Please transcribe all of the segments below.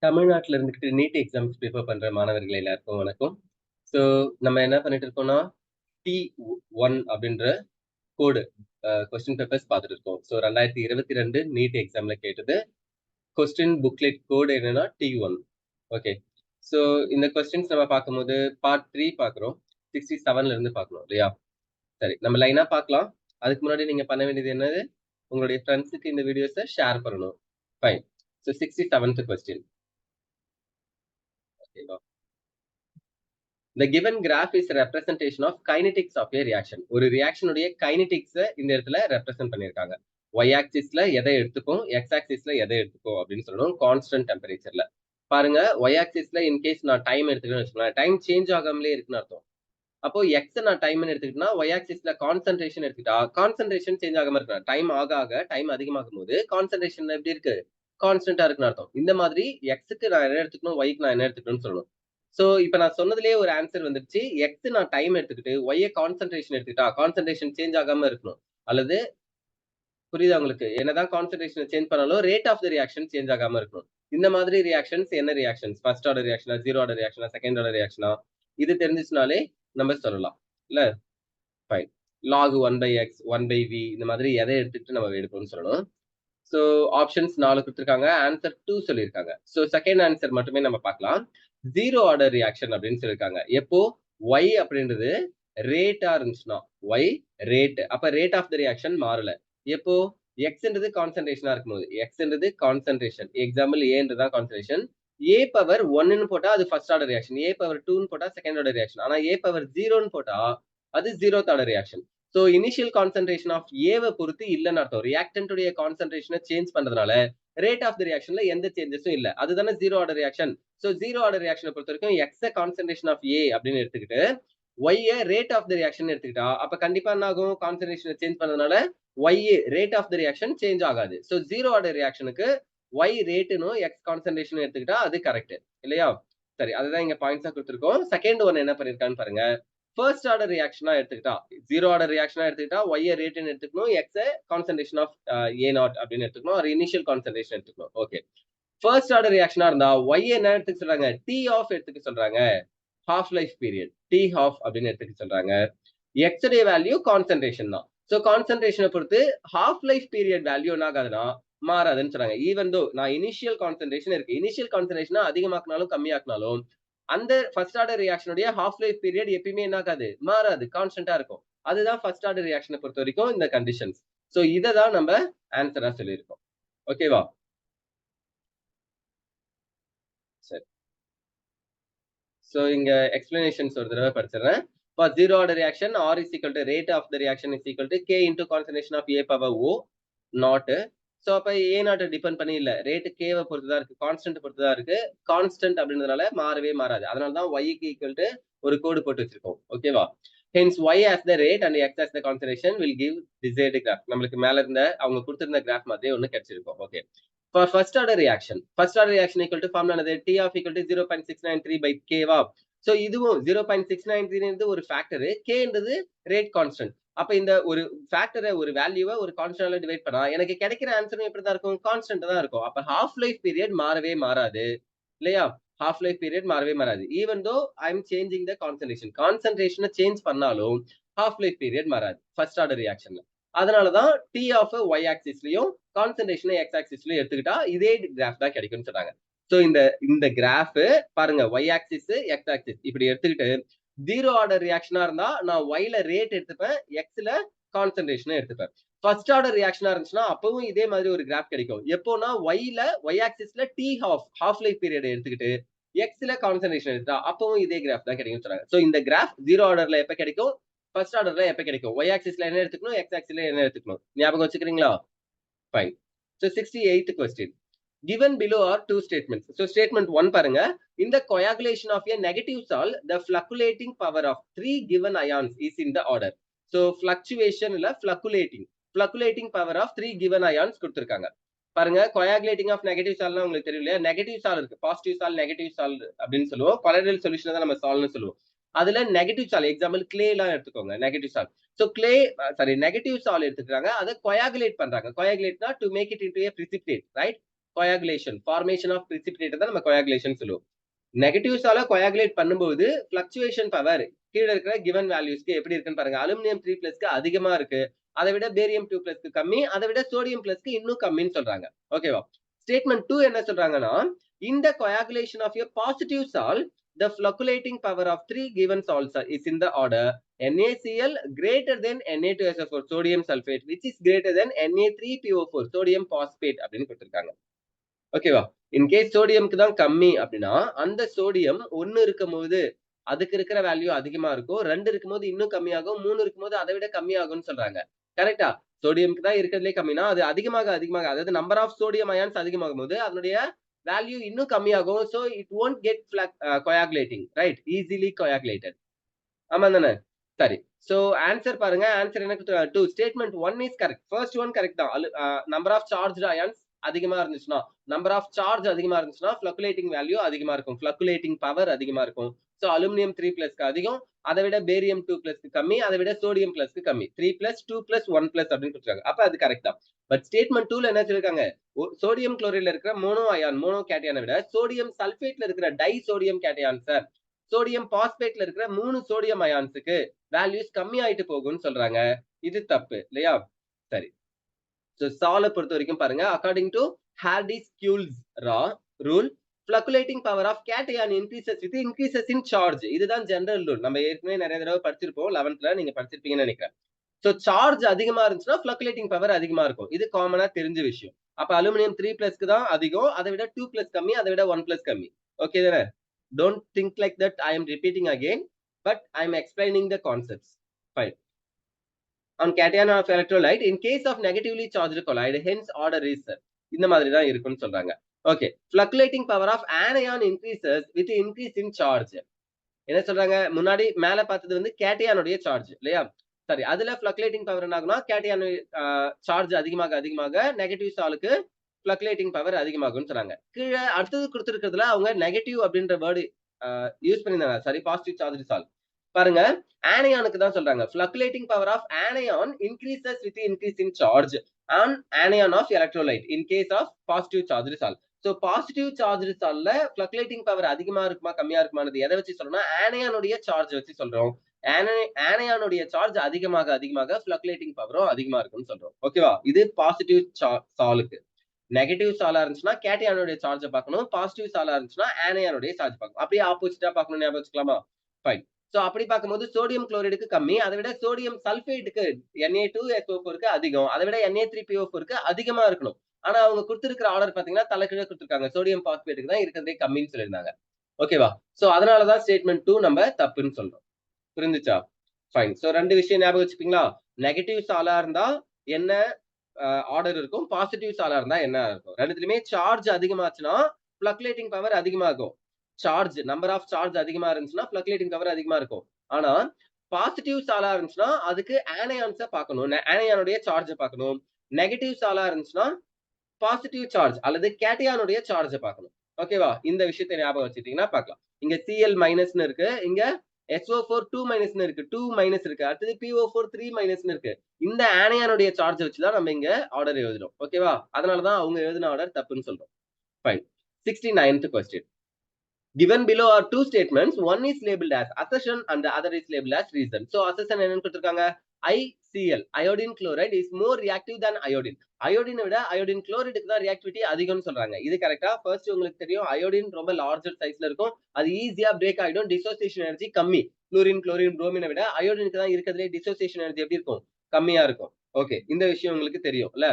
தமிழ்நாட்டுல இருந்துகிட்டு NEET exams prepare பண்ற மாணவர்கள் எல்லாருக்கும் வணக்கம். ஸோ நம்ம என்ன பண்ணிட்டு இருக்கோம்னா T1 அப்படின்ற கோடு கொஸ்டின் பேப்பர்ஸ் பார்த்துட்டு இருக்கோம். ஸோ 2022 நீட் எக்ஸாம்ல கேட்டது கொஸ்டின் புக்லெட் கோடு என்னன்னா T1. ஓகே. ஸோ இந்த கொஸ்டின்ஸ் நம்ம பார்க்கும்போது பார்ட் 3 பார்க்குறோம். 67ல இருந்து பார்க்கணும் இல்லையா? சரி, நம்ம லைனா பார்க்கலாம். அதுக்கு முன்னாடி நீங்க பண்ண வேண்டியது என்னது? உங்களுடைய ஃப்ரெண்ட்ஸுக்கு இந்த வீடியோஸை ஷேர் பண்ணணும். ஃபைன். So 67th question. ஓகேவா? The given graph is a representation of kinetics of a reaction. ஒரு ரியாக்ஷனுடைய கைனடிக்ஸ் இந்த இடத்துல ரெப்ரசென்ட் பண்ணிருக்காங்க. y ஆக்சிஸ்ல எதை எடுத்துக்கும், x ஆக்சிஸ்ல எதை எடுத்துக்கும் அப்படின்னு சொல்லணும். கான்ஸ்டன்ட் டெம்பரேச்சர்ல பாருங்க. y ஆக்சிஸ்ல இன்கேஸ் நான் டைம் எடுத்துக்கணும்னு வச்சுக்கோங்களேன், டைம் சேஞ்ச் ஆகாமலே இருக்குன்னு அர்த்தம். அப்போ x நான் டைம்னு எடுத்துக்கிட்டா y ஆக்சிஸ்ல கான்சன்ட்ரேஷன் எடுத்துக்கிட்டா கான்சன்ட்ரேஷன் சேஞ்ச் ஆகாம இருக்கணும். டைம் ஆக டைம் அதிகமாகும் போது கான்சன்ட்ரேஷன் எப்படி இருக்கு, கான்ஸ்டன்டா இருக்குன்னு அர்த்தம். இந்த மாதிரி எக்ஸுக்கு நான் என்ன எடுத்துக்கணும், ஒய்க்கு நான் என்ன எடுத்துக்கணும்னு சொல்லணும். சோ இப்ப நான் சொன்னதுலயே ஒரு ஆன்சர் வந்துருச்சு. எக்ஸ் நான் டைம் எடுத்துக்கிட்டு ஒய்ய கான்சன்ட்ரேஷன் எடுத்துக்கிட்டா கான்சன்ட்ரேஷன் சேஞ்ச் ஆகாம இருக்கணும். அல்லது புரியுதா உங்களுக்கு? என்னதான் கான்சன்ட்ரேஷன் சேஞ்ச் பண்ணாலும் rate of the reaction change ஆகாம இருக்கணும். இந்த மாதிரி ரியாக்ஷன்ஸ் என்ன ரியாக்ஷன்ஸ்? ஃபர்ஸ்ட் ஆர்டர் ரியாக்ஷனா, ஜீரோ ஆர்டர் ரியாக்ஷனா, செகண்ட் ஆர்டர் ரியாக்ஷனா? இது தெரிஞ்சிச்சுனாலே நம்ம சொல்லலாம் இல்ல? ஃபைன். லாக் 1/x 1/v இந்த மாதிரி எதை எடுத்துக்கிட்டு நம்ம எடுப்போம்னு சொல்லணும். ஸோ ஆப்ஷன்ஸ் 4 கொடுத்துருக்காங்க. ஆன்சர் 2 சொல்லியிருக்காங்க. ஸோ செகண்ட் ஆன்சர் மட்டுமே நம்ம பார்க்கலாம். ஜீரோ ஆர்டர் ரியாக்ஷன் அப்படின்னு சொல்லியிருக்காங்க. எப்போ y அப்படின்றது ரேட்டா இருந்துச்சுன்னா, y ரேட், அப்ப ரேட் ஆஃப் த ரியாக்ஷன் மாறல. எப்போ எக்ஸ்ன்றது கான்சன்ட்ரேஷனா இருக்கும்போது, எக்ஸ்ன்றது கான்சன்ட்ரேஷன், எக்ஸாம்பிள் ஏன்றதான் கான்சன்ட்ரேஷன். a பவர் 1ன்னு போட்டா அது first order reaction, a power 2ன்னு போட்டா செகண்ட் ஆர்டர் ரியாக்ஷன். ஆனா a பவர் 0ன்னு போட்டா அது zeroth order reaction. So initial concentration of ஏவை பொறுத்து இல்லைன்னு அர்த்தம். ரியாக்டன்ட்டுடைய கான்சன்ட்ரேஷனை சேஞ்ச் பண்றதுனால ரேட் ஆஃப் த ரியாக்ஷன்ல எந்த சேஞ்சஸும் இல்ல. அதுதானே zero order reaction. So zero order ரியாக்ஷனை பொறுத்த வரைக்கும் எக்ஸ் கான்சன்ட்ரேஷன் ஆஃப் ஏ அப்படின்னு எடுத்துக்கிட்டு y rate of the reaction எடுத்துக்கிட்டா அப்ப கண்டிப்பா என்ன ஆகும், கான்சன்ட்ரேஷனை சேஞ்ச் பண்ணதுனால y rate of the reaction change ஆகாது. ஸோ ஜீரோ ஆர்டர் ரியாக்ஷனுக்கு ஒய் ரேட்டுனும் எக்ஸ் கான்சன்ட்ரேஷன் எடுத்துக்கிட்டா அது கரெக்ட் இல்லையா? சரி, அதுதான் இங்க பாயிண்ட்ஸா கொடுத்துருக்கோம். செகண்ட் ஒன் என்ன பண்ணிருக்கான்னு பாருங்க. ஃபர்ஸ்ட் ஆர்டர் ரியாக்ஷனா எடுத்துக்கிட்டா, ஜீரோ ஆர்டர் ரியாக்ஷனா எடுத்துக்கிட்டா ஒய் ரேட்னு எடுத்துக்கணும், X concentration of A naught அப்படின்னு எடுத்துக்கணும், ஒரு இனிஷியல் கான்சன்ட்ரேஷன் எடுத்துக்கணும். ஓகே. ஃபர்ஸ்ட் ஆர்டர் ரியாக்ஷனா இருந்தா ஒய் என்ன எடுத்துக்க சொல்றாங்க, டி ஆஃப் எடுத்துக்க சொல்றாங்க, half life period T half அப்படின்னு எடுத்துக்க சொல்றாங்க. எக்ஸ் உடைய வேல்யூ கான்சன்ட்ரேஷன் தான். ஸோ கான்சன்ட்ரேஷனை பொறுத்து ஹாஃப் லைஃப் பீரியட் வேல்யூ என்ன ஆகாதுன்னா மாறாதுன்னு சொல்றாங்க. ஈவன் தோ நான் இனிஷியல் கான்சன்ட்ரேஷன் இருக்கு, இனிஷியல் கான்சன்ட்ரேஷனா அதிகமாக்கினாலும் கம்மியாக்கினாலும் அந்த ஃபர்ஸ்ட் ஆர்டர் ரியாக்ஷனுடைய ஹாஃப் லைஃப் பீரியட் எப்பயுமே என்ன ஆகாது, மாறாது, கான்ஸ்டன்டா இருக்கும். அதுதான் ஃபர்ஸ்ட் ஆர்டர் ரியாக்ஷனை பொறுத்த வரைக்கும் இந்த கண்டிஷன்ஸ். ஸோ இதை தான் நம்ம ஆன்சரா சொல்லியிருக்கோம். ஓகேவா? சரி. ஸோ இங்க எக்ஸ்பிளனேஷன்ஸ் ஒரு தடவை படிச்சிடுறேன். For zero order reaction, R is equal to rate of the reaction is equal to K into concentration of A power O not. So அப்ப ஏ நாட் டிபெண்ட் பண்ணி இல்ல, ரேட்டு கேவை பொறுத்து தான் இருக்கு, கான்ஸ்டன்ட் பொறுத்து தான் இருக்கு. கான்ஸ்டன்ட் அப்படின்றதுனால மாறவே மாறாது. அதனால தான் ஒய்க்கு ஈக்குவல் டு ஒரு கோடு போட்டு வச்சிருக்கோம். ஓகேவா? Hence y as the rate and x as the concentration will give desired graph. நம்மளுக்கு மேல இருந்த அவங்க கொடுத்திருந்த கிராஃப் மாதிரி ஒண்ணு கிடைச்சிருக்கும். Okay. For first order reaction equal to formula என்னது, T of equal to 0.693 by K வா. சோ இதுவும் 0.693 ஒரு ஃபேக்டர், K ன்றது ரேட் கான்ஸ்டன்ட். அப்ப இந்த ஒரு ஃபேக்டரை, ஒரு வேல்யூவை ஒரு கான்ஸ்டன்ட்ல டிவைட் பண்ணா எனக்கு கிடைக்கிற ஆன்சரும் எப்படி தான் இருக்கும், கான்ஸ்டன்ட் தான் இருக்கும். அப்ப ஹாஃப் லைஃப் பீரியட் மாறவே மாறாது இல்லையா? ஹாஃப் லைஃப் பீரியட் மாறவே மாறாது. Even though I am changing the கான்சன்ட்ரேஷனை சேஞ்ச் பண்ணாலும் ஹாஃப் லைஃப் பீரியட் மாறாது ஃபர்ஸ்ட் ஆர்டர் ரியாக்ஷன்ல. அதனாலதான் டி ஆஃப் ஒய் ஆக்சிஸ்லயும் கான்சன்ட்ரேஷனை எக்ஸ் ஆக்சிஸ்லயும் எடுத்துக்கிட்டா இதே கிராஃப் தான் கிடைக்கும்னு சொன்னாங்க. சோ இந்த கிராஃப் பாருங்க, ஒய் ஆக்சிஸ் எக்ஸ் ஆக்சிஸ் இப்படி எடுத்துக்கிட்டு ஜீரோ ஆர்டர் ரியாக்ஷனா இருந்தா நான் ஒய்ல ரேட் எடுத்துப்பேன், எக்ஸ்ல கான்சன்ட்ரேஷன் எடுத்துப்பேன். ஃபர்ஸ்ட் ஆர்டர் ரியாக்ஷனா இருந்துச்சுன்னா அப்பவும் இதே மாதிரி ஒரு கிராஃப் கிடைக்கும். எப்போனா ஒய் ஆக்சிஸ்ல டி ஹாஃப் லைஃப் பீரியட் எடுத்துக்கிட்டு எக்ஸ்ல கான்சன்ட்ரேஷன் எடுத்தா அப்பவும் இதே கிராஃப் தான் கிடைக்கும் சொல்றாங்க. சோ இந்த கிராஃப் ஜீரோ ஆர்டர்ல எப்ப கிடைக்கும், ஃபர்ஸ்ட் ஆர்டர்ல எப்ப கிடைக்கும், ஒய் ஆக்சிஸ்ல என்ன எடுத்துக்கணும், எக்ஸ் ஆக்சிஸ்ல என்ன எடுத்துக்கணும், ஞாபகம் வச்சுக்கிறீங்களா? Fine. So 68th question. Given below are two statements. So statement 1 பாருங்க. In the coagulation of a negative salt, the fluctuating power of 3 given ions is in the order. So fluctuation இல்ல fluctuating power of 3 given ions கொடுத்திருக்காங்க. பாருங்க, coagulating of negative salt உங்களுக்கு தெரியும் இல்லையா? Negative சால் இருக்கு, positive சால் நெகட்டிவ் சால் அப்படின்னு சொல்லுவோம். கொலாய்டல் சொல்யூஷன் தான் நம்ம சால்னு சொல்லுவோம். அதுல நெகட்டிவ் சால், எக்ஸாம்பிள் கிளே எல்லாம் எடுத்துக்கோங்க, நெகட்டிவ் சால். சோ கிளே நெகட்டிவ் சால் எடுத்துக்கிறாங்க, அதை coagulate பண்றாங்க. coagulateனா to make it into a precipitate, right? coagulation, formation of precipitate தான் நம்ம coagulation சொல்லுவோம். நெகட்டிவ்ஸால coagulate பண்ணும்போது fluctuation power கீழ இருக்கிற given valuesக்கு எப்படி இருக்குன்னு பாருங்க. அலுமினியம் 3+க்கு அதிகமா இருக்கு. அதை விட பேரியம் 2+க்கு கம்மி, அதை விட சோடியம் +க்கு இன்னும் கம்மின்னு சொல்றாங்க. ஓகேவா? ஸ்டேட்மெண்ட் 2 என்ன சொல்றாங்கன்னா, in the coagulation of a positive salt, the flocculating power of 3 given salts is in the order NaCl greater than Na2SO4 sodium sulfate, which is greater than Na3PO4 sodium phosphate அப்படின்னு கொடுத்திருக்காங்க. ஓகேவா? In case சோடியம்க்கு தான் கம்மி அப்படின்னா, அந்த sodium 1 இருக்கும்போது அதுக்கு இருக்கிற வேல்யூ அதிகமா இருக்கும். 2 இருக்கும்போது இன்னும் கம்மியாகும். 3 இருக்கும்போது அதை விட கம்மியாகும்னு சொல்றாங்க. கரெக்டா? சோடியம்க்கு தான் இருக்கிறதுலே கம்மினா, அது அதிகமாக அதிகமாக அதாவது நம்பர் ஆஃப் சோடியம் அயான்ஸ் அதிகமாகும் போது அதனுடைய வேல்யூ இன்னும் கம்மியாகும். So it won't get coagulating, right? Easily coagulated. ஆமா தானே? சரி. சோ ஆன்சர் பாருங்க. ஆன்சர் எனக்கு 2. Statement 1 is correct. First one correct தான். நம்பர் ஆஃப் சார்ஜ்டு அயான்ஸ் அதிகமா இருந்துச்சுன்னா, நம்பர் ஆஃப் சார்ஜ் அதிகமா இருந்துச்சுன்னா ஃப்ளக்குலேட்டிங் வேல்யூ அதிகமா இருக்கும். ஃப்ளக்குலேட்டிங் பவர் அதிகமா இருக்கும். சோ அலுமினியம் 3+க்கு அதிகம், அதை விட பேரியம் 2+க்கு கம்மி, அதை விட சோடியம் +க்கு கம்மி. 3+, 2+, 1+ அப்படின்னு கொடுத்துருக்காங்க. அப்ப அது கரெக்ட் தான். பட் ஸ்டேட்மெண்ட் 2ல என்ன சொல்லிருக்காங்க? சோடியம் குளோரைட்ல இருக்கிற மோனோ கேட்டையானை விட சோடியம் சல்பேட்ல இருக்கிற டை சோடியம் கேட்டையான்ஸ சோடியம் பாஸ்பேட்ல இருக்கிற 3 சோடியம் அயான்ஸுக்கு வேல்யூஸ் கம்மி ஆயிட்டு போகும்னு சொல்றாங்க. இது தப்பு இல்லையா? சரி. சோ சால பொறுத்த வரைக்கும் பாருங்க, according to Hardy-Skulls rule, fluctuating power of cation increases with increases in charge. இதுதான் ஜெனரல் ரூல். நம்ம ஏற்கனவே நிறைய தடவை படிச்சிருப்போம். 11th நீங்க படிச்சிருப்பீங்கன்னு நினைக்கிறேன். சோ சார்ஜ் அதிகமா இருந்துச்சுன்னா fluctuating power அதிகமா இருக்கும். இது காமனா தெரிஞ்ச விஷயம். அப்ப அலுமினியம் 3+க்கு தான் அதிகம், அதை விட 2+ கம்மி, அதை விட 1+ கம்மி. ஓகே தானே? Don't think like that. I am repeating again, but I am explaining the concepts. Fine. On cation of electrolyte, in case of negatively charged colloid, hence order is இந்த மாதிரி தான் இருக்கும்னு சொல்றாங்க. Okay. Fluctuating power of anion increases with increase in charge. என்ன சொல்றாங்க? முன்னாடி மேல பார்த்தது வந்து கேட்டையானுடைய சார்ஜ் இல்லையா? சரி. அதுல fluctuating power என்ன ஆகும்னா, கேட்டையான் சார்ஜ் அதிகமாக அதிகமாக நெகட்டிவ் சாலுக்கு fluctuating பவர் அதிகமாகும்னு சொன்னாங்க. கீழ அடுத்தது கொடுத்திருக்கிறதுல அவங்க நெகட்டிவ் அப்படின்ற வேர்டு யூஸ் பண்ணிருந்தாங்க. சாரி, பாசிட்டிவ் சார்ஜ் சால். பாருங்க, ஆனியானுக்கு தான் சொல்றாங்க. fluctuating power of anion increases with increase in charge on anion of electrolyte in case of positive charged salt. So positive charge சால்ல fluctuating பவர் அதிகமா இருக்குமா கம்மியா இருக்குமானது எதை வச்சு சொல்றோம்னா, ஆனியானுடைய சார்ஜ் வச்சு சொல்றோம். ஆனியானுடைய சார்ஜ் அதிகமாக அதிகமாக fluctuating பவரும் அதிகமா இருக்கும்னு சொல்றோம். ஓகேவா? இது பாசிட்டிவ் சாலுக்கு. நெகட்டிவ் சாலா இருந்துச்சுன்னா கேட்டையானுடைய சார்ஜை பார்க்கணும். பாசிட்டிவ் சாலா இருந்துச்சுன்னா ஆனியானுடைய சார்ஜ் பார்க்கணும். அப்படியே ஆப்போசிட்டா பார்க்கணும். ஞாபகம் வச்சுக்கலாமா? ஃபைன். சோ அப்படி பார்க்கும்போது சோடியம் குளோரைடுக்கு கம்மி, அதை விட சோடியம் சல்பேட்டுக்கு Na2SO4க்கு அதிகம், அதை விட Na3PO4க்கு அதிகமா இருக்கணும். ஆனா அவங்க கொடுத்திருக்கிற ஆர்டர் பாத்தீங்கன்னா தலைகீழ கொடுத்திருக்காங்க. சோடியம் பாஸ்பேட்டுக்கு தான் இருக்கிறதே கம்மின்னு சொல்லியிருந்தாங்க. ஓகேவா? சோ அதனாலதான் ஸ்டேட்மெண்ட் 2 நம்ம தப்புன்னு சொல்றோம். புரிஞ்சுச்சா? ஃபைன். சோ 2 விஷயம் ஞாபகம் வச்சுப்பீங்களா? நெகட்டிவ் சாலா இருந்தா என்ன ஆர்டர் இருக்கும், பாசிட்டிவ் சாலா இருந்தா என்ன இருக்கும்? ரெண்டுத்துலயுமே சார்ஜ் அதிகமாச்சுன்னா fluctuating பவர் அதிகமாகும். சார்ஜ் நம்பர் ஆஃப் சார்ஜ் அதிகமா இருந்துச்சுன்னா fluctuating பவர் அதிகமா இருக்கும். ஆனா பாசிட்டிவ் சாலா இருந்துச்சுன்னா அதுக்கு ஆனியான்ஸ பார்க்கணும். ஆனியானுடைய சார்ஜ் பார்க்கணும். நெகட்டிவ் சாலா இருந்துச்சுன்னா பாசிட்டிவ் சார்ஜ் அல்லது கேட்டையானுடைய சார்ஜ் பார்க்கணும். ஓகேவா? இந்த விஷயத்தை ஞாபகம் வச்சுட்டீங்கன்னா பார்க்கலாம். இங்க Cl மைனஸ்னு இருக்கு, இங்க SO4 2- இருக்கு, 2- இருக்கு, அடுத்தது PO4 3- இருக்கு. இந்த ஆனியானுடைய சார்ஜ் வச்சுதான் நம்ம இங்க ஆர்டர் எழுதுறோம். ஓகேவா? அதனாலதான் அவங்க எழுதின ஆர்டர் தப்புன்னு சொல்றோம். Fine. 69th question. Given below are two statements. One is labeled as assertion and the other is labeled as reason. So assertion என்னன்னு கொடுத்திருக்காங்க? ICl, iodine chloride is more reactive than iodine. அயோடினை விட iodine குளோரைடுக்கு தான் reactivity அதிகம்னு சொல்றாங்க. இது கரெக்டா? First உங்களுக்கு தெரியும், அயோடின் ரொம்ப லார்ஜர் சைஸ்ல இருக்கும். அது ஈஸியா பிரேக் ஆயிடும். டிசோசியேஷன் எனர்ஜி கம்மி. குளோரின், புரோமினை விட அயோடினுக்கு தான் இருக்கிறதுலே டிசோசியேஷன் எனர்ஜி எப்படி இருக்கும்? கம்மியா இருக்கும். ஓகே, இந்த விஷயம் உங்களுக்கு தெரியும் இல்ல?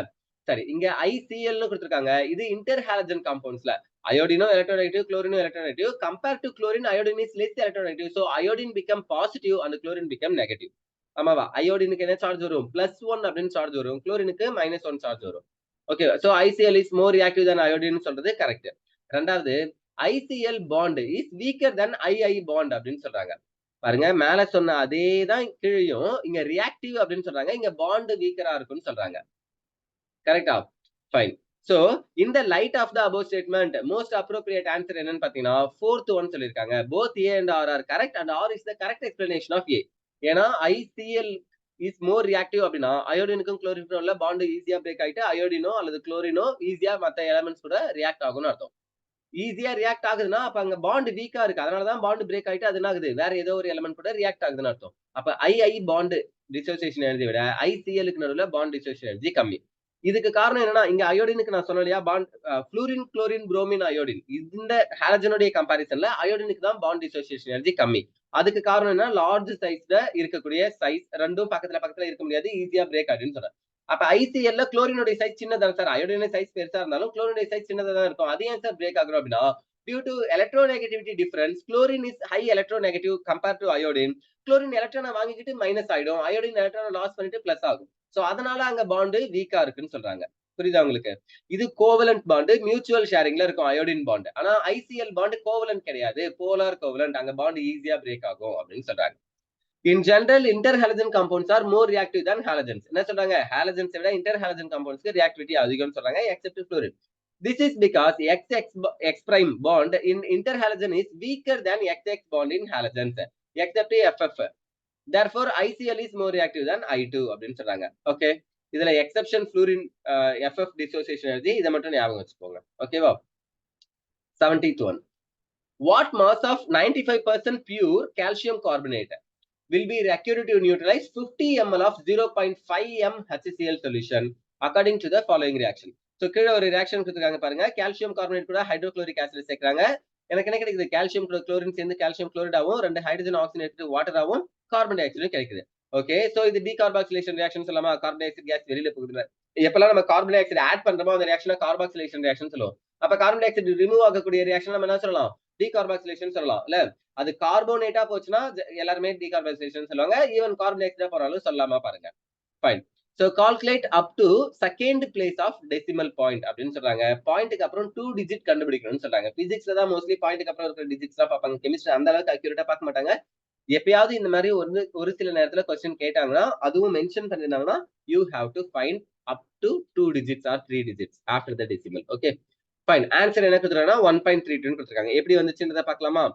சரி, இங்க ICl கொடுத்திருக்காங்க. இது இன்டர் ஹாலஜன் காம்பவுண்ட்ஸ்ல iodine electronegative, chlorine electronegative. Compared to chlorine, iodine is less electronegative. So iodine become positive and chlorine become negative. ஆமாவா? அயோடினுக்கு என்ன சார்ஜ் வரும்? +1 அப்படின்னு சார்ஜ் வரும். குளோரினுக்கு -1 சார்ஜ் வரும். Okay, so ICl is more reactive than iodine சொல்றது correct. ரெண்டாவது, ICl bond is weaker than II bond அப்படின்னு சொல்றாங்க. பாருங்க, மேல சொன்ன அதே தான் கீழயும் இங்க ரியாக்டிவ் அப்படின்னு சொல்றாங்க. இங்க பாண்ட் வீக்கரா இருக்குன்னு சொல்றாங்க. கரெக்டா? Fine. So, in the light of the above statement, most appropriate answer என்னன்னு பாத்தீங்கன்னா 4th one சொல்லிருக்காங்க. Both A and R are correct and R is the correct explanation of A. ஏன்னா ICl இஸ் மோர் ரியாக்டிவ் அப்படின்னா அயோடினுக்கும் குளோரினுக்கும் உள்ள bond ஈஸியா break ஆயிட்டு அயோடினோ அல்லது குளோரினோ ஈஸியா மத்த எலமெண்ட்ஸ் கூட ரியாக்ட் ஆகும்னு அர்த்தம். ஈஸியா ரியாக்ட் ஆகுதுன்னா அப்ப அங்க பாண்ட் வீக்கா இருக்கு, அதனாலதான் பாண்ட் பிரேக் ஆயிட்டு அது என்ன ஆகுது, வேற ஏதோ ஒரு எலமெண்ட் கூட ரியாக்ட் ஆகுதுன்னு அர்த்தம். அப்ப ஐ பாண்ட் டிசோசியேஷன் எனர்ஜி விட ஐசிஎலுக்கு நடுவுல பாண்ட் டிசோசியேஷன் எனர்ஜி கம்மி. இதுக்கு காரணம் என்னன்னா, இங்க அயோடினுக்கு நான் சொன்னேன் இல்லையா, bond fluorine chlorine bromine iodine, இந்த ஹாலஜனுடைய கம்பாரிசன்ல அயோடினுக்கு தான் பாண்ட் டிசோசியேஷன் எனர்ஜி கம்மி. அதுக்கு காரணம் என்ன, லார்ஜ் சைஸ்ல இருக்கக்கூடிய சைஸ் ரெண்டும் பக்கத்துல இருக்க முடியாது, ஈஸியா பிரேக் ஆகுதுன்னு சொல்றேன். அப்ப ஐசிஎல்ல குளோரினுடைய சைஸ் சின்னதா சார், அயோடினுடைய சைஸ் பெருசா இருந்தாலும் குளோரினுடைய சைஸ் சின்னதா தான் இருக்கும். அது ஏன் சார் பிரேக் ஆகுறோம் அப்படின்னா, due to electronegativity difference, chlorine is high electronegative compare to iodine. Chlorine எலக்ட்ரானை வாங்கிக்கிட்டு மைனஸ் ஆயிடும், அயோடின் எலக்ட்ரானை லாஸ் பண்ணிட்டு பிளஸ் ஆகும். சோ அதனால அங்க பாண்டு வீக்கா இருக்குன்னு சொல்றாங்க. புரியுதா உங்களுக்கு? இது கோவலன்ட் பாண்டு, மியூச்சுவல் ஷேரிங்ல இருக்கும் அயோடின் பாண்ட். ஆனா ஐசிஎல் பாண்டு கோவலன்ட் கிடையாது, போலார் கோவலன்ட், அங்க பாண்ட் ஈஸியா பிரேக் ஆகும் அப்படின்னு சொல்றாங்க. In general, interhalogen compounds are more reactive than halogens. என்ன சொல்றாங்க, halogens விட interhalogen compounds க்கு reactivity அதிகம்னு சொல்றாங்க, except fluorine. This is because X prime bond in interhalogen is weaker than XX bond in halogens, except FF. Therefore, ICl is more reactive than I2 அப்படின்னு சொல்றாங்க. Okay, இதுல exception fluorine FF dissociation energy, இதை மட்டும் ஞாபகம் வச்சுக்கோங்க. ஓகேவா? 70th one. What mass of 95% pure calcium carbonate will be required to neutralize 50 ml of 0.5 m HCl solution according to the following reaction. So கீழ ஒரு ரியாக்ஷன் கொடுத்திருக்காங்க பாருங்க, கால்சியம் கார்பனேட் கூட ஹைட்ரோகுளோரிக் ஆசிட் சேர்க்கறாங்க. எனக்கு என்ன கிடைக்குது, கால்சியம் குளோரின் சேர்ந்து calcium குளோரைடாவும், ரெண்டு ஹைட்ரஜன் ஆக்சிஜன் எடுத்து வாட்டராவும் கார்பன் டை ஆக்சைடும் கிடைக்குது. ஓகே, சோ இது டீகார்பாக்சிலேஷன் ரியாக்ஷன் சொல்லலாமா? கார்பன் டை ஆக்சைடு கேஸ் வெளியில போகுது. எப்பெல்லாம் நம்ம கார்பன் டை ஆக்சைடு ஆட் பண்றோமோ அந்த ரியாக்ஷனை கார்பாக்சிலேஷன் ரியாக்ஷன் சொல்லுவோம். அப்ப கார்பன் டை ஆக்சைடு ரிமூவ் ஆகக்கூடிய ரியாக்ஷன் நம்ம என்ன சொல்லலாம், டீகார்பாக்சிலேஷன் சொல்லலாம் இல்ல. அது கார்போனேட்டா போச்சுன்னா எல்லாருமே டீகார்பாக்சிலேஷன் சொல்லுவாங்க, ஈவன் கார்பன் டை ஆக்சைடா போறாலும் சொல்லலாமா பாருங்க. Fine. So calculate up to second place of decimal point அப்படின்னு சொல்றாங்க. பாயிண்ட்க்கு அப்புறம் 2 டிஜிட் கண்டுபிடிக்கணும்னு சொல்றாங்க. பிசிக்ஸ்ல தான் மோஸ்ட்லி பாயிண்ட்க்கு அப்புறம் இருக்கிற டிஜிட்ஸ் தான் பார்ப்பாங்க, கெமிஸ்ட்ரி அந்த அளவுக்கு அக்யூரேட்டா பார்க்க மாட்டாங்க. எப்பயாவது இந்த மாதிரி ஒரு சில நேரத்துல क्वेश्चन கேட்டாங்கன்னா அதுவும் mention பண்ணிருந்தாங்கன்னா you have to find up to 2 digits or 3 digits after the decimal. Okay, fine. Answer என்ன கொடுத்துருக்காங்கன்னா 1.32 கொடுத்துருக்காங்க. எப்படி வந்துச்சுன்றத பார்க்கலாமா?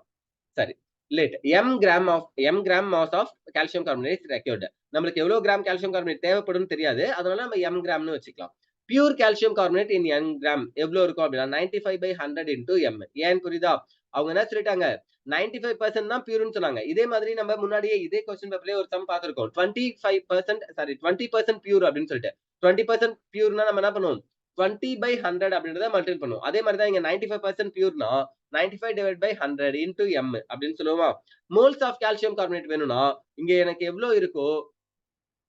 சரி, late m gram mass of calcium carbonate is required. நம்மளுக்கு எவ்வளவு கிராம் கால்சியம் கார்பனேட் தேவைப்படும் தெரியாது, அதனால நம்ம m கிராம்னு வச்சுக்கலாம். பியூர் கால்சியம் கார்பனேட் இன் n கிராம் எவ்வளவு இருக்கும் அப்படின்னா 95/100 into m. ஏன் புரியுதா? அவங்க என்ன சொல்லிட்டாங்க, 95% தான் பியூர்னு சொன்னாங்க. இதே மாதிரி நம்ம முன்னாடியே இதே क्वेश्चन பேப்பர்லயே ஒரு சம் பார்த்திருக்கோம், 20% பியூர் அப்படின்னு சொல்லிட்டு. 20% பியூர்னா நம்ம என்ன பண்ணுவோம், 20/100 அப்படின்றத மல்டிபிள் பண்ணுவோம். அதே மாதிரி தான் இங்க 95% பியூர்னா 95/100 into m அப்படின்னு சொல்லுவோமா? மோல்ஸ் ஆஃப் கால்சியம் கார்பனேட் வேணும்னா இங்க எனக்கு எவ்வளவு இருக்கோ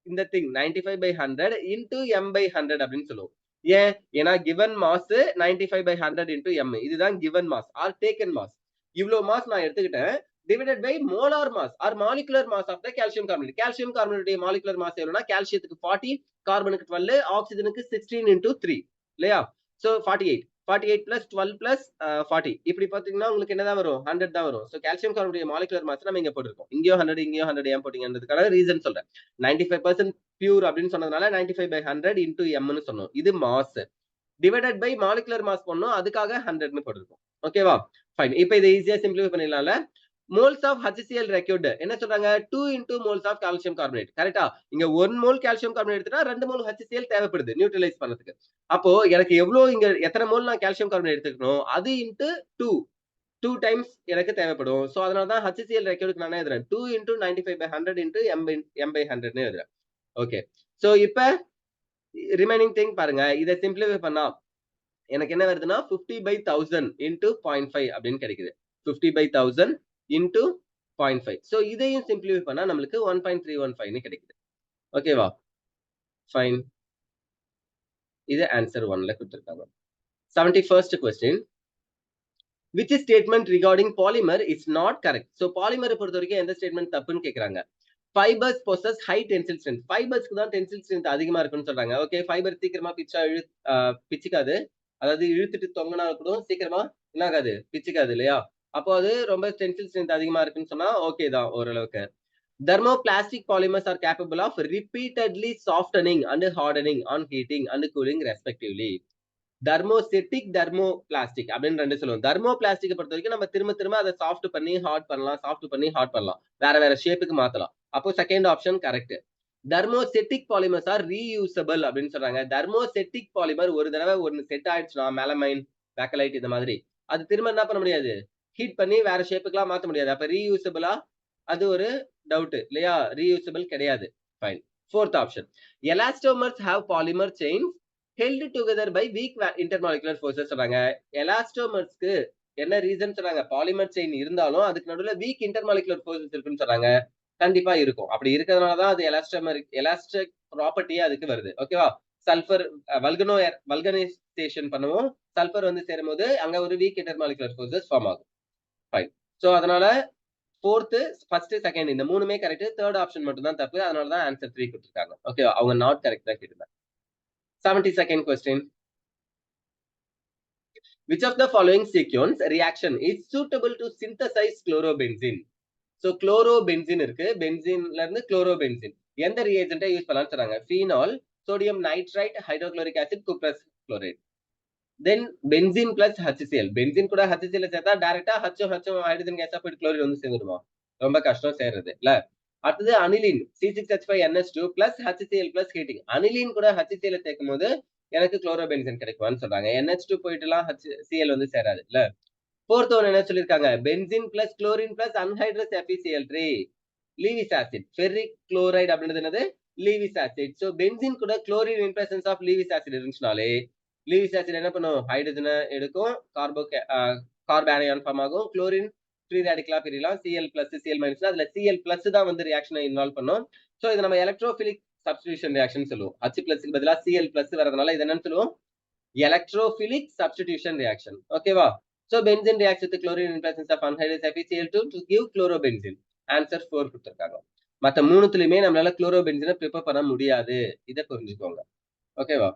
இந்த திங் 95/100 into m/100 அப்படின்னு சொல்லுவோம். ஏன், ஏன்னா given mass 95/100 into m, இதுதான் given mass or taken mass. இவ்வளவு மாஸ் நான் எடுத்துக்கிட்டேன், divided by molar mass or molecular mass of the calcium carbonate. calcium carbonate molecular mass எவ்வளவுனா, கால்சியத்துக்கு 40, கார்பனுக்கு 12, ஆக்சிஜனுக்கு 16 into 3 இல்லையா? So 48 plus 12 plus 40, இப்படி பாத்தீங்கன்னா உங்களுக்கு என்னதான் வரும், 100 தான் வரும். So calcium carbonate molecular mass நம்ம இங்க போட்டுருக்கோம். இங்கேயோ 100 இங்கேயோ 100 ஏன் போட்டீங்கன்றதுக்கான ரீசன் சொல்றேன். 95% பியூர் அப்படின்னு சொன்னதுனால 95/100 into m ன்னு சொன்னோம். இது mass divided by molecular mass பண்ணோம், அதுக்காக 100 ன்னு போட்டுருக்கோம். ஓகேவா? ஃபைன். இப்போ இதை ஈஸியா சிம்பிளிஃபை பண்ணிடலாம்ல. மோல்ஸ் ஆஃப் HCl ரெக்யூர்ட் என்ன சொல்றாங்க, 2 into moles of calcium carbonate. கரெக்டா? இங்க 1 மோல் கால்சியம் கார்பனேட் எடுத்துட்டா 2 மோல் HCl தேவைப்படுது நியூட்ரலைஸ் பண்ணதுக்கு. அப்போ எனக்கு எவ்வளவு இங்க எத்தனை மோல் நான் கால்சியம் கார்பனேட் எடுத்துக்கணும், அது இன்டு 2 டைம்ஸ் எனக்கு தேவைப்படும். சோ அதனால தான் HCl ரெக்யூர்டுக்கு நான் எழுதுறேன் 2 into 95/100 into m/100 ன்னு எழுதுறேன். ஓகே, சோ இப்போ ரிமைனிங் திங் பாருங்க, இதை சிம்பிளிஃபை பண்ணா எனக்கு என்ன வருதுன்னா 50/1000 into 0.5 அப்படின்னு கிடைக்குது. 50/1000 into 0.5. சோ இதையும் சிம்பிளிஃபை பண்ணா நம்மளுக்கு 1.315 ன்னு கிடைக்குது. ஓகேவா? ஃபைன். இது ஆன்சர் 1ல கொடுத்திருக்காங்க. 71st question. Which statement regarding polymer is not correct? So polymer பொறுத்த வரைக்கும் எந்த ஸ்டேட்மெண்ட் தப்புன்னு கேக்குறாங்க. Fibers possess high tensile strength. ஃபைபர்ஸ்க்கு தான் டென்சில் ஸ்ட்ரென்த் அதிகமா இருக்குன்னு சொல்றாங்க. ஓகே, ஃபைபர் சீக்கிரமா பிச்சுக்காது, அதாவது இழுத்துட்டு தொங்கினா கூட சீக்கிரமா என்ன ஆகாது, பிச்சுக்காது இல்லையா? அப்போ அது ரொம்ப டென்சில் ஸ்ட்ரென்த் அதிகமா இருக்குன்னு சொன்னா ஓகே தான் ஓரளவுக்கு. Thermoplastic polymers are capable of repeatedly softening and hardening on heating and cooling respectively. தர்மோசெட்டிக், தர்மோபிளாஸ்டிக் அப்படின்னு ரெண்டு சொல்லுவோம். தர்மோபிளாஸ்டிக் பொறுத்த வரைக்கும் நம்ம திரும்ப அதை சாஃப்ட் பண்ணி ஹார்ட் பண்ணலாம், சாஃப்ட் பண்ணி ஹார்ட் பண்ணலாம், வேற வேற ஷேப்புக்கு மாத்தலாம். அப்போ second option correct. Thermosetting polymers are reusable அப்படின்னு சொல்றாங்க. தெர்மோசெட்டிக் பாலிமர் ஒரு தடவை ஒன்னு செட் ஆயிடுச்சுன்னா, மெலமைன், பேக்கலைட் இந்த மாதிரி அது திரும்ப என்ன பண்ண முடியாது, ஹீட் பண்ணி வேற ஷேப்புக்குலாம் மாத்த முடியாது. அப்ப ரீயூசபிளா? அது ஒரு டவுட் இல்லையா? ரீயூசபிள் கிடையாது. Fine. Fourth option. Elastomers have polymer chains held together by weak intermolecular forces சொல்றாங்க. எலாஸ்டோமர்ஸ்க்கு என்ன ரீசன் சொல்றாங்க? பாலிமர் செயின் இருந்தாலும் அதுக்கு நடுவுல வீக் இன்டர்மாலிகுலர் ஃபோர்ஸஸ் இருக்குன்னு சொல்றாங்க. கண்டிப்பா இருக்கும். அப்படி இருக்கிறதுனால தான் அது எலாஸ்டிக் ப்ராப்பர்ட்டியே அதுக்கு வருது. ஓகேவா? சல்ஃபர் வல்கனைசேஷன் பண்ணுவோம். சல்ஃபர் வந்து சேரும்போது அங்க ஒரு வீக் இன்டர்மாலிகுலர் ஃபோர்ஸஸ் ஃபார்ம் ஆகும். ஃபைன். சோ அதனால 4th, 1st, 2nd இந்த மூணுமே கரெக்ட். 3rd ஆப்ஷன் மட்டும் தான் தப்பு. அதனால தான் ஆன்சர் 3 கொடுத்திருக்காங்க. ஓகேவா? அவங்க நாட் கரெக்ட் தான் கேட்டிருந்தாங்க. 72nd question. Which of the following sequence reaction is suitable to synthesize chlorobenzene? So chlorobenzene இருக்கு. பென்சீன்ல இருந்து குளோரோபென்சின். எந்த ரியேஜென்ட்டை யூஸ் பண்ணலாம்னு சொல்றாங்க? Phenol, sodium nitrite, hydrochloric acid, cuprous chloride. Then benzene plus HCl. Benzene கூட HCl சேர்த்தா டைரக்டா HO ஹைட்ரஜன் கேஸா போயிட்டு குளோரின் வந்து சேர்ந்துடுமா? ரொம்ப கஷ்டம் சேர்றது இல்ல. அடுத்தது aniline C6H5NH2 plus HCl plus heating. Aniline கூட HCl சேர்க்கும் போது எனக்கு குளோரோபென்சீன் கிடைக்குமான்னு சொல்றாங்க. NH2 போயிட்டுலாம் HCl வந்து சேராது இல்ல. ஃபோர்த் ஒன் என்ன சொல்லிருக்காங்க? Benzene plus chlorine plus anhydrous FeCl3 Lewis acid. Ferric chloride அப்படின்றது என்னது? Lewis acid. சோ பென்சின் கூட chlorine in presence of Lewis acid இருந்துச்சுனாலே லீவிஸ் ஆசிட் என்ன பண்ணும்? ஹைட்ரஜனை எடுக்கும், கார்பானியான் ஃபார்ம் ஆகும், குளோரின் ஃப்ரீ ரேடிக்கலா பிரியலாம், Cl+, Cl- அதுல Cl+ தான் வந்து ரியாக்ஷனை இன்வால்வ் பண்ணும். சோ இது நம்ம எலக்ட்ரோபிலிக் சப்ஸ்டிடியூஷன் ரியாக்ஷன் சொல்லுவோம். H+க்கு பதிலா Cl+ வரதுனால இது என்னன்னு சொல்லுவோம்? Electrophilic substitution reaction. ஓகேவா? So benzene reacts with the chlorine in presence of anhydrous FeCl2 to give chlorobenzene. Answer 4 கொடுத்திருக்காங்க. மத்த மூணுத்துலயுமே நம்மளால குளோரோபென்சீனை ப்ரிப்பேர் பண்ண முடியாது. இத புரிஞ்சுக்கோங்க. ஓகேவா?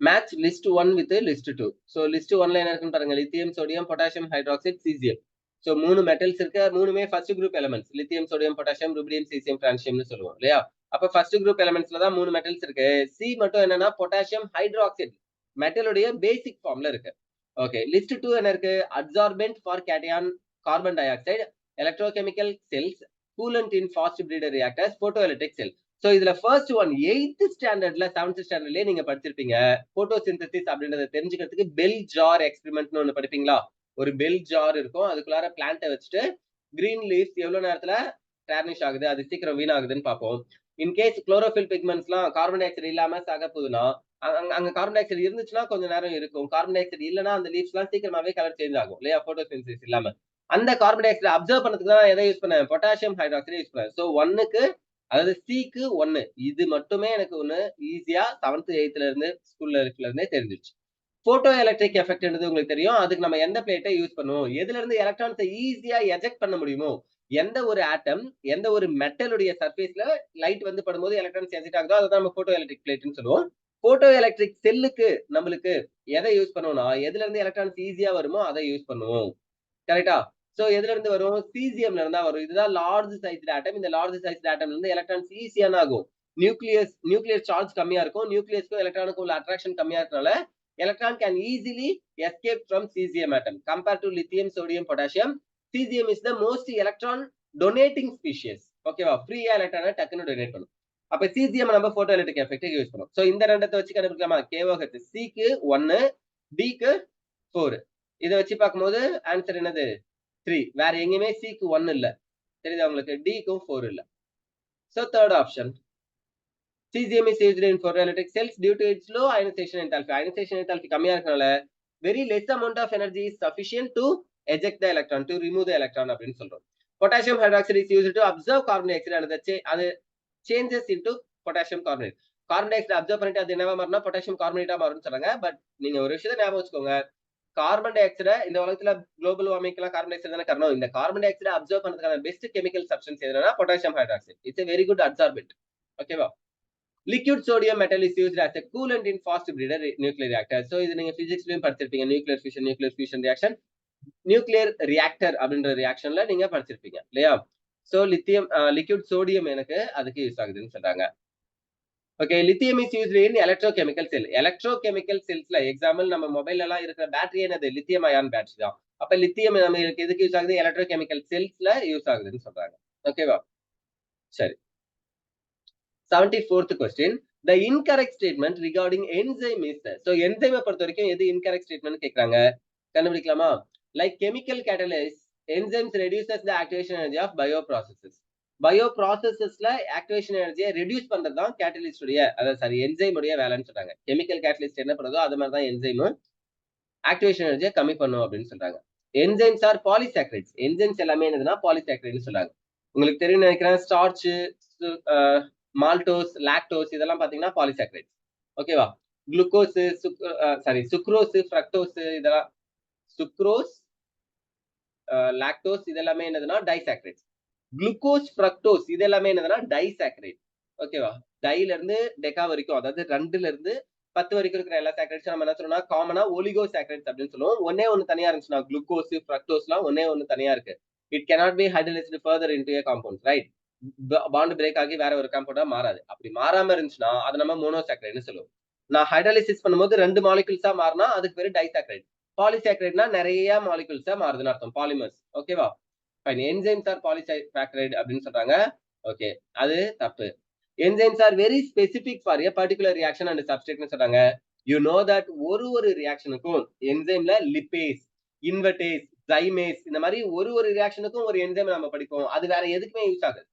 Match list 1 with list 2. So list 1ல என்ன இருக்குன்னு பாருங்க. Lithium, sodium, potassium hydroxide, caesium. So மூணு மெட்டல்ஸ் இருக்கு. மூணுமே first group elements. Lithium, sodium, potassium, rubidium, caesium, பிரான்சியம்னு சொல்லுவோம் இல்லையா? அப்ப ஃபர்ஸ்ட் குரூப் எலிமெண்ட்ஸ்ல தான் மூணு மெட்டல்ஸ் இருக்கு. சி மட்டும் என்னன்னா பொட்டாசியம் ஹைட்ராக்சைடு மெட்டலுடைய பேசிக் ஃபார்ம்ல இருக்கு. ஓகே. லிஸ்ட் 2 என்ன இருக்கு? Absorbent for cation carbon dioxide, electrochemical cells, coolant in fast breeder reactors, photoelectric cell. So இதுல ஃபர்ஸ்ட் ஒன் 8th ஸ்டாண்டர்ட்ல 7th ஸ்டாண்டர்ட்லயே நீங்க படிச்சிருப்பீங்க. போட்டோசிந்தசிஸ் அப்படின்றத தெரிஞ்சுக்கிறதுக்கு பெல் ஜார் எக்ஸ்பெரிமெண்ட்னு ஒண்ணு படிப்பீங்களா? ஒரு பெல் ஜார் இருக்கும். அதுக்குள்ளார பிளான்ட்டை வச்சுட்டு கிரீன் லீவ்ஸ் எவ்வளவு நேரத்துல டேர்னிஷ் ஆகுது, அது சீக்கிரம் வீணாகுதுன்னு பார்ப்போம். இன்கேஸ் குளோரோஃபில் பிக்மெண்ட்ஸ்லாம் கார்பன் டை ஆக்சைடு இல்லாம சாக போகுதுன்னா அங்க கார்பன் டை ஆக்சைடு இருந்துச்சுன்னா கொஞ்சம் நேரம் இருக்கும். கார்பன் டை ஆக்சைடு இல்லைன்னா அந்த லீவ்ஸ்லாம் சீக்கிரமாவே கலர் சேஞ்ச் ஆகும் இல்லையா? போட்டோசிந்தசிஸ் இல்லாம. அந்த கார்பன் டை ஆக்சைடு அப்சர்வ் பண்ணதுக்கு தான் எதை யூஸ் பண்ணேன்? பொட்டாசியம் ஹைட்ராக்சைடு யூஸ் பண்ணேன். சோ 1க்கு அதாவது சிக்கு 1 இது மட்டுமே எனக்கு ஒண்ணு ஈஸியா 7th 8thல இருந்து ஸ்கூல்ல இருந்தே தெரிஞ்சிருச்சு. போட்டோ எலக்ட்ரிக் எஃபெக்ட்ன்றது உங்களுக்கு தெரியும். அதுக்கு நம்ம எந்த பிளேட்டை யூஸ் பண்ணுவோம்? எதுல இருந்து எலக்ட்ரான்ஸை ஈஸியா எஜெக்ட் பண்ண முடியுமோ, எந்த ஒரு ஆட்டம், எந்த ஒரு மெட்டலுடைய சர்ஃபேஸ்ல லைட் வந்து படும்போது எலக்ட்ரான்ஸ் எஜெக்ட் ஆகுதோ அதை நம்ம போட்டோ எலக்ட்ரிக் பிளேட்னு சொல்லுவோம். போட்டோ எலக்ட்ரிக் செல்லுக்கு நம்மளுக்கு எதை யூஸ் பண்ணுவோம்னா, எதுல இருந்து எலக்ட்ரான்ஸ் ஈஸியா வருமோ அதை யூஸ் பண்ணுவோம். கரெக்டா? சோ எதுல இருந்து வரும்? சீசியம்ல இருந்தா வரும். இதுதான் லார்ஜ் சைஸ்டு ஆட்டம். இந்த லார்ஜ் சைஸ்டு ஆட்டம்ல இருந்து எலக்ட்ரான்ஸ் ஈஸியா ஆகும். நியூக்ளியர் சார்ஜ் கம்மியா இருக்கும். நியூக்ளியஸ்க்கும் எலக்ட்ரானுக்கும் உள்ள அட்ராக்ஷன் கம்மியா இருக்கனால electron can easily escape from cesium atom. Compared to lithium, sodium, potassium, cesium is the most electron donating species. ஓகேவா? ஃப்ரீயா எலக்ட்ரானை டக்குன்னு டொனேட் பண்ணும். அப்ப cesium நம்ம போட்டோ எலக்ட்ரிக் எஃபெக்ட் யூஸ் பண்ணுவோம். சோ இந்த ரெண்டத்தை வச்சு கண்டுபிடிக்கலாமா? KOH சிக்கு 1, டிக்கு 4. இதை வச்சு பார்க்கும்போது ஆன்சர் என்னது? 3. வேற எங்கேயுமே சிக்கு 1 இல்ல. தெரியுதா உங்களுக்கு? டிக்கும் 4 இல்ல. So third option. Cesium is used in photoelectric cells due to its low ionization enthalpy. Ionization enthalpy கம்மியா இருக்கனால very less amount of energy is sufficient to eject the electron, to remove the electron அப்படின்னு சொல்றோம். Potassium hydroxide is used to observe carbon dioxide and அது changes into potassium carbonate. Carbon di oxide observe பண்ணிட்டு அது என்னவா மாறினா potassium கார்பனேட்டா மாறும்னு சொல்றாங்க. But நீங்க ஒரு விஷயத்தை ஞாபகம் வச்சுக்கோங்க. கார்பன் டை ஆக்சைடை இந்த உலகத்துல குளோபல் வார்மிங்லாம் கார்பன் டை ஆக்சைடு தானே காரணம். இந்த கார்பன் டை ஆக்சைடை அப்சர்வ் பண்ணதுக்கான பெஸ்ட் கெமிக்கல் சப்ஸ்டன்ஸ் எதுனா potassium hydroxide. It's a very good absorbent. ஓகேவா? Liquid sodium metal is used as a coolant in fast breeder nuclear reactor. So இது நீங்க பிசிக்ஸ்லயும் படிச்சிருப்பீங்க. Nuclear fusion reaction, nuclear reactor அப்படின்ற ரியாக்ஷன்ல நீங்க படிச்சிருப்பீங்க இல்லையா? சோ லித்தியம் லிக்விட் சோடியம் எனக்கு அதுக்கு யூஸ் ஆகுதுன்னு சொல்றாங்க. Okay. Lithium is used in electrochemical cell. Electrochemical செல்ஸ்ல எக்ஸாம்பிள் நம்ம மொபைல்ல எல்லாம் இருக்கிற பேட்டரி என்னது? லித்தியம் அயான் பேட்டரி தான். அப்ப லித்தியம் நம்ம எதுக்கு யூஸ் ஆகுது? எலக்ட்ரோகெமிக்கல் செல்ஸ்ல யூஸ் ஆகுதுன்னு சொல்றாங்க. ஓகேவா? சரி. 74th question. The incorrect statement regarding enzyme is so enzyme பொறுத்த வரைக்கும் எது incorrect statement கேக்குறாங்க? கண்டுபிடிக்கலாமா? Like chemical catalyst, enzymes reduces the activation energy of bioprocesses. பயோப்ராசஸஸ்ல ஆக்டிவேஷன் எனர்ஜியை ரெடியூஸ் பண்றது தான் கேட்டலிஸ்ட் உடைய அதாவது சாரி என்சைம் உடைய வேலைன்னு சொல்றாங்க. கெமிக்கல் கேட்டலிஸ்ட் என்ன பண்ணுதோ அது மாதிரி தான் என்சைமும் ஆக்டிவேஷன் எனர்ஜியை கம்மி பண்ணும் அப்படின்னு சொல்றாங்க. Enzymes R polysaccharides. என்சைம்ஸ் எல்லாமே என்னதுன்னா பாலிசாக்கரைட்னு சொல்றாங்க. உங்களுக்கு தெரியும் நினைக்கிறேன், ஸ்டார்ச், மால்டோஸ், லாக்டோஸ் இதெல்லாம் பாத்தீங்கன்னா பாலிசாக்கரைட்ஸ். ஓகேவா? குளுக்கோஸ், சுக்ரோஸ், ஃப்ரக்டோஸ் இதெல்லாம் சுக்ரோஸ், லாக்டோஸ் இதெல்லாமே என்னதுன்னா டைசாக்கரைட்ஸ். குளுக்கோஸ், ஃப்ரக்டோஸ் இது எல்லாமே என்னதுன்னா டைசாக்கரைட். ஓகேவா? டைல இருந்து டெகா வரைக்கும், அதாவது 2ல இருந்து 10 வரைக்கும் இருக்கிற எல்லா சாக்கரைட்ஸ் நம்ம என்ன சொல்லணும்னா காமனா ஒலிகோ சாக்கரைட்ஸ் அப்படின்னு சொல்லுவோம். ஒன்னே ஒன்னு தனியா இருந்துச்சுன்னா குளுக்கோஸ், ஃப்ரக்டோஸ்லாம் ஒன்னே ஒன்னு தனியா இருக்கு. It cannot be hydrolyzed further into a compound, right? Bond break ஆகி வேற ஒரு காம்பவுண்டா மாறாது. அப்படி மாறாம இருந்துச்சுன்னா அதை நம்ம மோனோசாக்கரைட்னு சொல்லுவோம். நான் ஹைட்ராலிசிஸ் பண்ணும்போது 2 மாலிகுல்ஸா மாறினா அதுக்கு பேரு டைசாக்கரைட். பாலிசாக்கரைட்னா நிறைய மாலிகுல்ஸா மாறுதுன்னு அர்த்தம், பாலிமர்ஸ். ஓகேவா? ஃபைன். என்சைம்ஸ் ஆர் பாலிசாக்கரைட் அப்படின்னு சொல்றாங்க. ஓகே, அது தப்பு. Enzymes are very specific for a particular reaction and சப்ஸ்ட்ரேட்னு சொல்றாங்க. யூ நோ தட் ஒரு ரியாக்ஷனுக்கும் என்சைம்ல லிப்பேஸ், இன்வெர்டேஸ், தைமேஸ் இந்த மாதிரி ஒரு ரியாக்ஷனுக்கும் ஒரு என்சைம் நம்ம படிப்போம். அது வேற எதுக்குமே யூஸ் ஆகுது.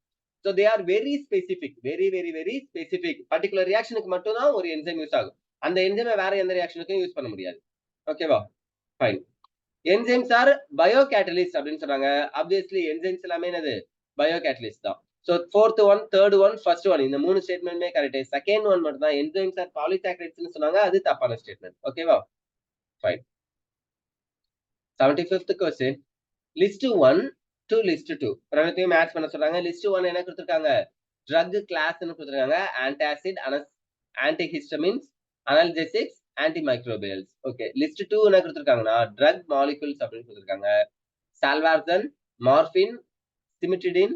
So they are very specific, very specific. Particular ரியாக்ஷனுக்கு மட்டும் தான் ஒரு என்சைம் யூஸ் ஆகும். அந்த என்சைமை வேற எந்த ரியாக்ஷனுக்கும் யூஸ் பண்ண முடியாது. ஓகேவா? Fine. Enzymes R bio catalyst அப்படின்னு சொல்றாங்க. ஆப்வியஸ்லி என்சைம்ஸ் எல்லாமே என்னது பயோ கேட்டலிஸ்ட் தான். So 4th one, 3rd one, 1st one இந்த 3 ஸ்டேட்மெண்ட்மே கரெக்ட். செகண்ட் ஒன் மட்டும் தான் என்சைம்ஸ் ஆர் பாலிசாக்கரைட்ஸ்னு சொன்னாங்க, அது தப்பான ஸ்டேட்மெண்ட். ஓகேவா? Fine. 75th question. List 1 to list 2 ரெண்டுத்தையும் மேட்ச் பண்ண சொல்றாங்க. லிஸ்ட் 1 என்ன கொடுத்திருக்காங்க? ட்ரக் கிளாஸ்னு கொடுத்திருக்காங்க. Antacid, antihistamines, analgesics, ஆன்டிமைக்ரோபியல்ஸ். Okay. List 2 என்ன கொடுத்திருக்காங்கன்னா ட்ரக் மாலிகுல்ஸ் அப்படின்னு கொடுத்திருக்காங்க. சால்வார்சன், மார்பின், சிமிட்டிடின்,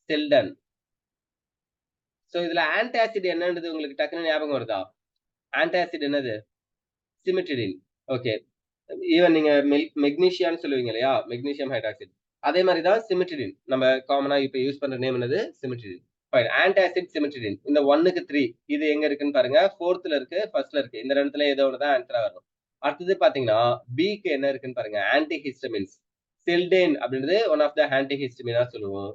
செல்டன். சோ இதுல ஆன்டாசிட் என்னன்றது உங்களுக்கு டக்குன்னு ஞாபகம் வருதா? ஆன்டாசிட் என்னது? சிமிட்டிடின். ஓகே. ஈவன் நீங்க மெக்னீசியான்னு சொல்லுவீங்க இல்லையா, மெக்னீசியம் ஹைட்ராக்சைடு, அதே மாதிரி தான் சிமிட்டிடின். நம்ம காமனா இப்ப யூஸ் பண்ற நேம் என்னது? சிமிட்டிடின். ஃபைன். ஆன்டாசிட், சிமிட்டிடின் இந்த 1க்கு 3 இது எங்க இருக்குன்னு பாருங்க. 4th இருக்கு, 1st இருக்கு. இந்த ரெண்டுத்துல ஏதோ ஒன்று தான் ஆன்சரா வரும். அடுத்தது பாத்தீங்கன்னா பிக்கு என்ன இருக்குன்னு பாருங்க. ஆன்டிஹிஸ்டமின்ஸ். செல்டேன் அப்படின்றது ஒன் ஆஃப் த ஆன்டிஹிஸ்டமினா சொல்லுவோம்.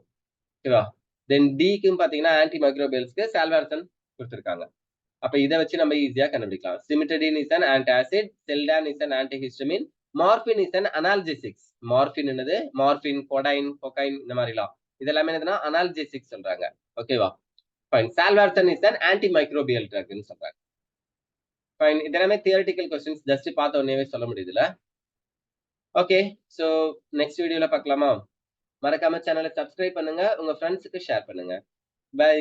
ஓகேவா? தென் டிக்கும் பாத்தீங்கன்னா ஆன்டிமைக்ரோபியல்ஸ்க்கு சால்வார்சன் கொடுத்திருக்காங்க. அப்ப இதை வச்சு நம்ம ஈஸியா கண்டுபிடிக்கலாம். Cimetidine is an antacid, seldane is an antihistamine, morphine is an analgesics. மார்பின் என்னது? மார்பின், கொடைன், கொகைன் இந்த மாதிரிலாம் இதெல்லாமே என்னதுன்னா அனால்ஜெசிக்ஸ் சொல்றாங்க. ஓகேவா? ஃபைன். சால்வார்சன் இஸ் an antimicrobial drugன்னு சொல்றாங்க. ஃபைன். இதெல்லாமே தியரிட்டிக்கல் கொஸ்டின்ஸ், ஜஸ்ட் பார்த்த உடனே சொல்ல முடியுதுல. ஓகே, சோ நெக்ஸ்ட் வீடியோல பார்க்கலாமா? மறக்காம சேனலை சப்ஸ்கிரைப் பண்ணுங்க, உங்க ஃப்ரெண்ட்ஸுக்கு ஷேர் பண்ணுங்க. பை.